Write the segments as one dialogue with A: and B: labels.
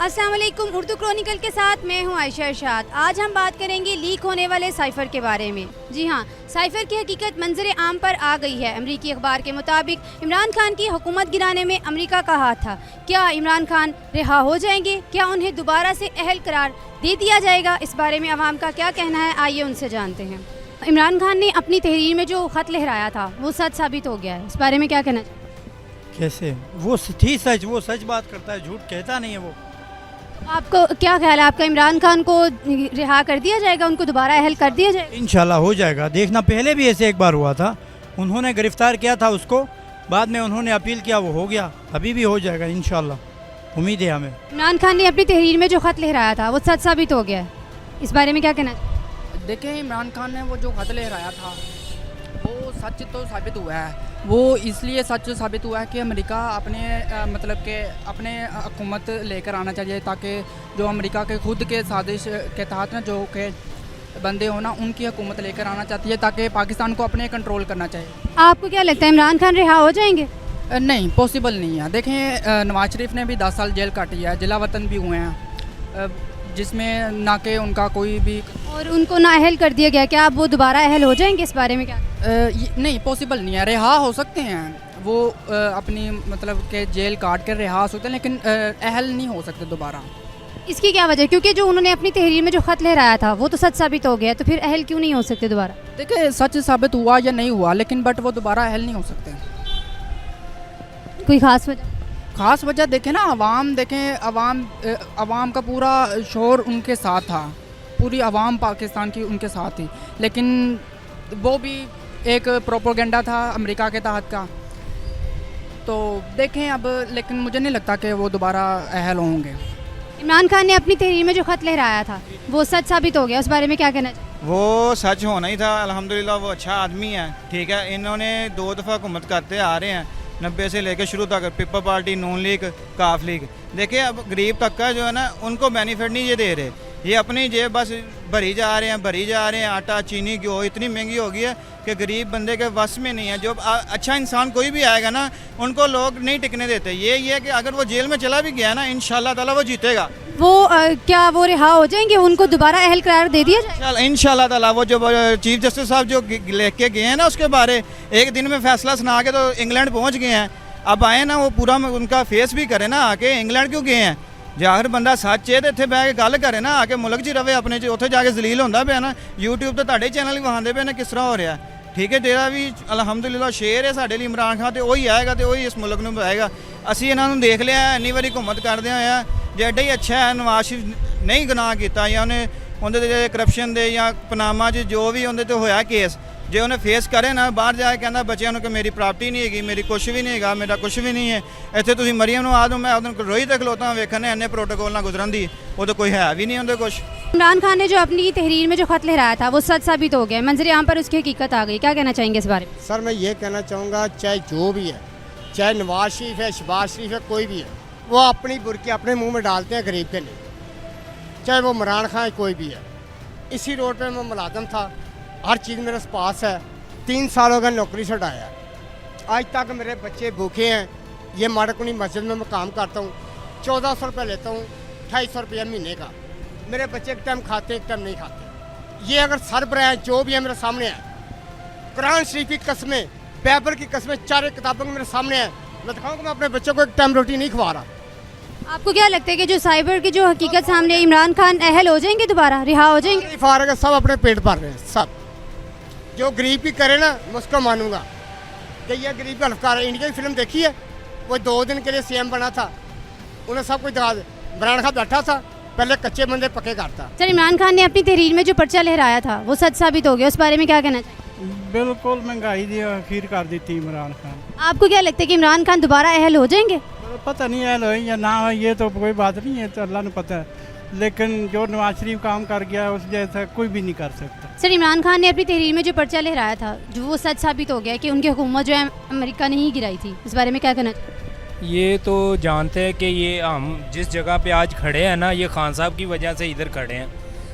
A: अस्सलाम वालेकुम। उर्दू क्रॉनिकल के साथ मैं हूं आयशा इरशाद। आज हम बात करेंगे लीक होने वाले साइफ़र के बारे में। जी हां, साइफ़र की हकीकत मंजर आम पर आ गई है। अमरीकी अखबार के मुताबिक इमरान खान की हुकूमत गिराने में अमरीका का हाथ था। क्या इमरान खान रिहा हो जाएंगे? क्या उन्हें दोबारा से अहल करार दे दिया जाएगा? इस बारे में अवाम का क्या कहना है, आइए उनसे जानते हैं। इमरान खान ने अपनी तहरीर में जो ख़त लहराया था वो सच साबित हो गया है, इस बारे में क्या कहना चाहिए?
B: कैसे? वो थी सच, वो सच बात करता है, झूठ कहता नहीं है वो।
A: आपको क्या ख्याल है, आपका इमरान खान को रिहा कर दिया जाएगा, उनको दोबारा अहल कर दिया जाएगा?
B: इंशाल्लाह हो जाएगा। देखना, पहले भी ऐसे एक बार हुआ था, उन्होंने गिरफ्तार किया था उसको, बाद में उन्होंने अपील किया, वो हो गया। अभी भी हो जाएगा इंशाल्लाह, उम्मीद है हमें।
A: इमरान खान ने अपनी तहरीर में जो ख़त लहराया था वो सच साबित हो गया है, इस बारे में क्या कहना चाहिए?
C: देखें, इमरान खान ने वो जो ख़त लहराया था वो सच तो साबित हुआ है। वो इसलिए सच साबित हुआ है कि अमेरिका अपने मतलब के अपने हुकूमत लेकर आना चाहिए, ताकि जो अमेरिका के खुद के साजिश के तहत ना जो के बंदे हो ना, उनकी हुकूमत लेकर आना चाहती है, ताकि पाकिस्तान को अपने कंट्रोल करना चाहिए।
A: आपको क्या लगता है, इमरान खान रिहा हो जाएंगे?
C: नहीं, पॉसिबल नहीं है। देखें, नवाज शरीफ ने भी 10 साल जेल काटी है, जिला वतन भी हुए हैं, जिसमें ना कि उनका कोई भी,
A: और उनको ना अहल कर दिया गया। क्या आप वो दोबारा अहल हो जाएंगे, इस बारे में क्या?
C: नहीं, पॉसिबल नहीं है। रिहा हो सकते हैं वो, अपनी मतलब के जेल काट कर रिहा हो सकते हैं, लेकिन अहल नहीं हो सकते दोबारा।
A: इसकी क्या वजह? क्योंकि जो उन्होंने अपनी तहरीर में जो ख़त लहराया था वो तो सच साबित हो गया, तो फिर अहल क्यों नहीं हो सकते दोबारा?
C: देखिए, सच साबित हुआ या नहीं हुआ, लेकिन बट वो दोबारा अहल नहीं हो सकते।
A: कोई ख़ास वजह?
C: ख़ास वजह देखें ना, आवाम देखें, आवाम का पूरा शोर उनके साथ था, पूरी आवाम पाकिस्तान की उनके साथ थी, लेकिन वो भी एक प्रोपोगेंडा था अमेरिका के तहत का। तो देखें अब, लेकिन मुझे नहीं लगता कि वो दोबारा अहल होंगे।
A: इमरान खान ने अपनी तहरीर में जो ख़त लहराया था वो सच साबित हो गया, उस बारे में क्या कहना चाहिए?
D: वो सच होना ही था। अल्हम्दुलिल्लाह वो अच्छा आदमी है, ठीक है। इन्होंने 2 दफ़ा हुकूमत करते आ रहे हैं, 90 से लेकर शुरू तक, पीपल पार्टी, नून लीग, काफ लीग। देखिए, अब गरीब तबका जो है ना, उनको बेनिफिट नहीं ये दे रहे, ये अपनी जेब बस भरी जा रहे हैं। आटा, चीनी, घ्यो इतनी महंगी हो गई है कि गरीब बंदे के बस में नहीं है। जो अच्छा इंसान कोई भी आएगा ना, उनको लोग नहीं टिकने देते। ये है कि अगर वो जेल में चला भी गया ना, इंशाल्लाह ताला वो जीतेगा।
A: वो क्या वो रिहा हो जाएंगे, उनको दोबारा अहल करार दे दिया जाए?
D: इंशाल्लाह ताला। वो जो चीफ जस्टिस साहब जो लेके के गए हैं ना, उसके बारे एक दिन में फैसला सुना के तो इंग्लैंड पहुँच गए हैं। अब आए ना, वो पूरा उनका फेस भी करे ना, आके इंग्लैंड क्यों गए हैं? जे अगर बंदा सच है तो इत्थे बह के गल करे ना, आके मुल्क 'च रवे अपने 'च, उत्थे जाके जलील होंदा पिया ना। यूट्यूब ते तुहाडे चैनल भी वहांदे पे ना किस तरह हो रहा है, ठीक है। जेड़ा भी अलहमदुलिल्लाह शेर है साडे लिए इमरान खान, तो वही आएगा तो वही इस मुल्क नूं बनाएगा। असीं इन्हां नूं देख लिया, इन्नी वारी हुकूमत करदे होए जे एड्डा ही अच्छा है। नवाज शरीफ नहीं गुनाह कीता, या उन्हें उहदे ते करप्शन दे या पनामा 'च जो भी उहदे ते होया केस, जे उन्हें फेस करे ना, बाहर जाके कहना बच्चों को मेरी प्रॉपर्टी नहीं हैगी, मेरी कुछ भी नहीं हैगा, मेरा कुछ भी नहीं है। इत्थे तुसीं मरियम नवाज़ नूं मैं उहदे रोही ते खलोता वेखने इन्ने प्रोटोकॉल ना गुजरन दी, वो तो कोई है भी नहीं उहदे कुछ।
A: इमरान खान ने जो अपनी तहरीर में जो ख़त लहराया था वो सच साबित हो गया, मंजर आम पर उसकी हकीकत आ गई। क्या कहना चाहेंगे इस बारे में?
E: सर, मैं ये कहना चाहूँगा, चाहे जो भी है, चाहे नवाज शरीफ है, शहबाज शरीफ है, कोई भी है, वो अपनी बुरकी अपने मुंह में डालते हैं, गरीब के नहीं। चाहे वो इमरान खान कोई भी है। इसी रोड पे मैं मुलाजम था, हर चीज़ मेरे पास है। 3 साल हो गए नौकरी से हटाया, आज तक मेरे बच्चे भूखे हैं। ये माड़कुनी मस्जिद में मैं काम करता हूँ, 1400 रुपये लेता हूँ, 250 रुपया महीने का। मेरे बच्चे एक टाइम खाते, एक टाइम नहीं खाते। ये अगर सरबराह है, जो भी है मेरे सामने है, कुरान शरीफ की कसमें, बाइबल की कसमें, 4 किताबों के मेरे सामने है। मैं दिखाऊँ कि मैं अपने बच्चों को एक टाइम रोटी नहीं खवा रहा।
A: आपको क्या लगता है कि जो साइबर की जो हकीकत सामने, इमरान खान अहल हो जाएंगे, दोबारा रिहा हो जाएंगे?
E: फारग सब अपने पेट भर रहे हैं, सब। जो गरीब की करे ना, मैं उसको मानूंगा कि ये गरीब का हल्फकार है। इंडिया की फिल्म देखी है, वो 2 दिन के लिए सीएम बना था, उन्हें सब कुछ दिखा। इमरान खान बैठा था, पहले कच्चे बंदे पक्के करता।
A: सर, इमरान खान ने अपनी तहरीर में जो पर्चा लहराया था वो सच साबित हो गया, उस बारे में क्या कहना चाहिए?
B: बिल्कुल महंगाई दी अखीर कर दी थी इमरान खान।
A: आपको क्या लगता है कि इमरान खान दोबारा अहल हो जाएंगे?
B: पता नहीं अहल हो या ना हो, ये तो कोई बात नहीं है, तो अल्लाह ने पता है। लेकिन जो नवाज शरीफ काम कर गया उस जैसा कोई भी नहीं कर सकता।
A: सर, इमरान खान ने अपनी तहरीर में जो पर्चा लहराया था जो वो सच साबित हो गया कि उनकी हुकूमत जो है अमेरिका ने ही गिराई थी, इस बारे में क्या कहना चाहिए?
F: ये तो जानते हैं कि ये हम जिस जगह पे आज खड़े हैं ना, ये खान साहब की वजह से इधर खड़े हैं,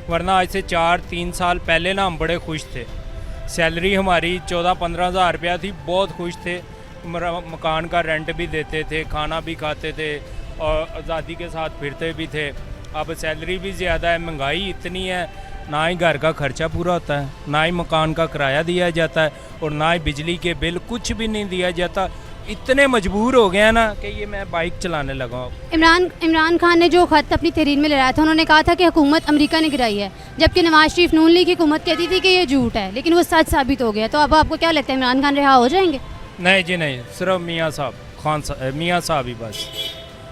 F: वरना आज से 4-3 साल पहले ना हम बड़े खुश थे। सैलरी हमारी 14-15 हज़ार रुपया थी, बहुत खुश थे। मकान का रेंट भी देते थे, खाना भी खाते थे, और आज़ादी के साथ फिरते भी थे। अब सैलरी भी ज़्यादा है, महंगाई इतनी है, ना ही घर का खर्चा पूरा होता है, ना ही मकान का किराया दिया जाता है और ना ही बिजली के बिल, कुछ भी नहीं दिया जाता। इतने मजबूर हो गए हैं ना कि ये मैं बाइक चलाने लगा हूँ।
A: इमरान खान ने जो ख़त अपनी तहरीर में लगाया था, उन्होंने कहा था कि हुकूमत अमेरिका ने गिराई है, जबकि नवाज शरीफ नून लीग की हुकूमत कहती थी कि ये झूठ है, लेकिन वो सच साबित हो गया। तो अब आपको क्या लगता है इमरान खान रिहा हो जाएंगे?
F: नहीं जी नहीं, सिर्फ मियाँ साहब मियाँ साहब ही बस।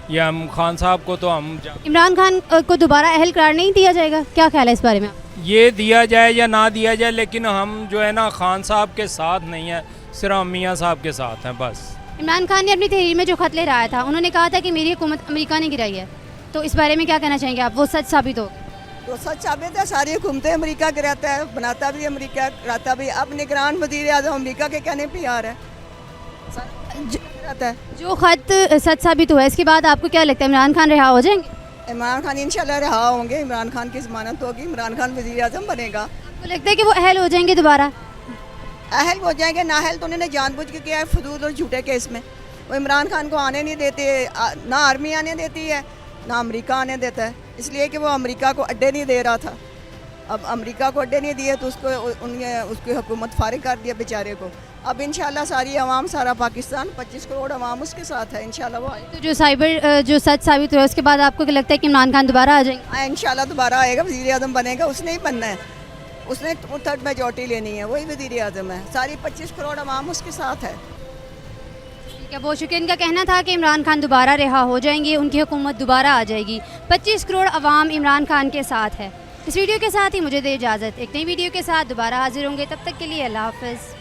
F: ये हम खान साहब को तो हम
A: इमरान खान को दोबारा अहल करार नहीं दिया जाएगा, क्या ख्याल है इस बारे में?
F: ये दिया जाए या ना दिया जाए, लेकिन हम जो है ना खान साहब के साथ नहीं है, सिर्फ मियाँ साहब के साथ हैं बस।
A: इमरान खान ने अपनी तहरीर में जो खत लहराया था, उन्होंने कहा था कि मेरी हुकूमत अमेरिका ने गिराई है, तो इस बारे में क्या कहना चाहेंगे आप? वो सच साबित हो?
G: तो सच साबित है, सारी हुकूमतें अमेरिका गिराता है, बनाता भी अमेरिका, गिराता भी। अब निगरान वज़ीर आज़म अमेरिका के कहने पे आ रहा है, गिराता है।
A: जो खत सच साबित हुआ है, इसके बाद आपको क्या लगता है इमरान खान रिहा हो जाएंगे?
G: इमरान खान इंशाल्लाह रहा होंगे, इमरान खान की ज़मानत होगी, इमरान खान वज़ीर आज़म बनेगा।
A: आपको लगता है कि वो अहल हो जाएंगे दोबारा?
G: अहल हो जाएंगे, नाअहल तो उन्होंने जानबूझ के किया है फजूल और झूठे केस में। वो इमरान खान को आने नहीं देते, ना आर्मी आने देती है, ना अमेरिका आने देता है, इसलिए कि वो अमेरिका को अड्डे नहीं दे रहा था। अब अमेरिका को अड्डे नहीं दिए तो उसकी हुकूमत फारिग कर दिया बेचारे को। अब इंशाल्लाह सारी आवाम, सारा पाकिस्तान, 25 करोड़ आवाम उसके साथ है, इंशाल्लाह वो आएगा।
A: तो जो सच साबित हुआ, उसके बाद आपको क्या लगता है कि इमरान खान दोबारा आ जाएंगे?
G: इंशाल्लाह दोबारा आएगा, वज़ीर आज़म बनेगा। उसने ही बनना है, उसने 2/3 मेजॉरिटी लेनी है, वही वज़ीर आज़म है। सारी 25 करोड़ आवाम उसके साथ है।
A: ठीक है, बहुत शुक्रिया। इनका कहना था कि इमरान खान दोबारा रिहा हो जाएंगे, उनकी हुकूमत दोबारा आ जाएगी, 25 करोड़ आवाम इमरान खान के साथ है। इस वीडियो के साथ ही मुझे दे इजाज़त, एक नई वीडियो के साथ दोबारा हाजिर होंगे, तब तक के लिए अल्लाह हाफ़िज़।